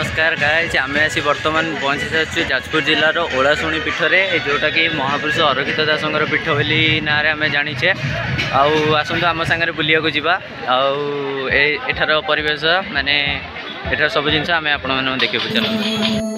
नमस्कार गाइज आम आसी बर्तमान पहुँची सारी जाजपुर जिलार ओलाशुणी पीठरे जोटा कि महापुरुष अरखित दासंकर पीठ बोली ना आम जाचे आसतु आम सागर बुलिया जावा आठार परिवेश माने एठार सब जिन आम आपण देखा चलते।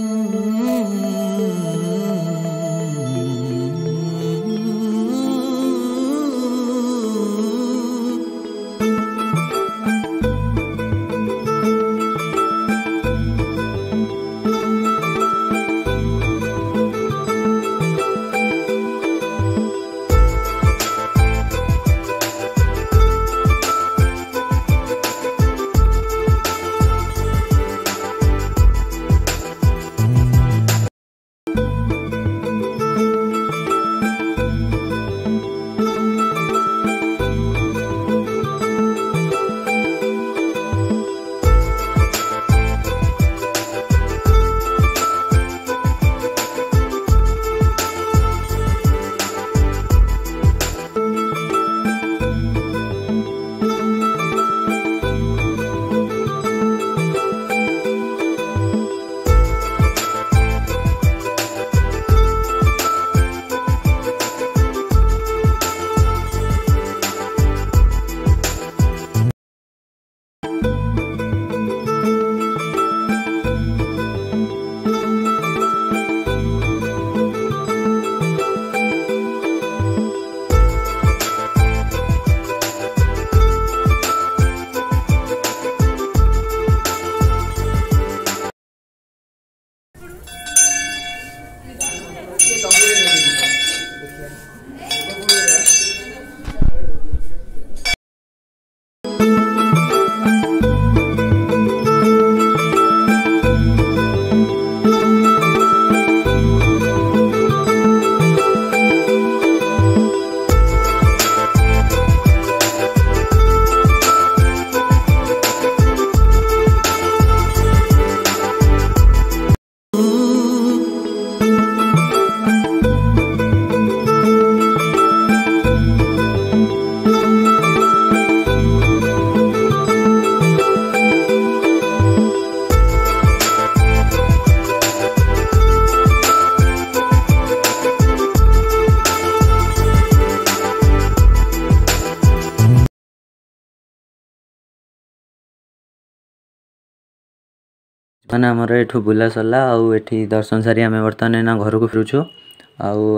मैंने आमर एठू बुला सरला आठी दर्शन सारी आम बर्तमान ना घर को फेरुचु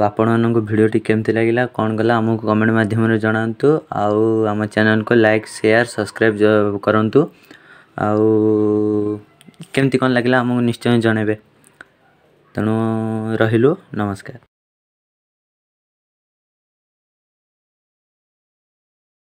आपण मानक भिडियोटी केमती लगिला कौन गला आमको कमेंट माध्यम जनातु आम चैनल को लाइक शेयर सब्सक्राइब करंतु केमती कौन लगिला आमको निश्चय जनइबे तेणु रहिलु नमस्कार।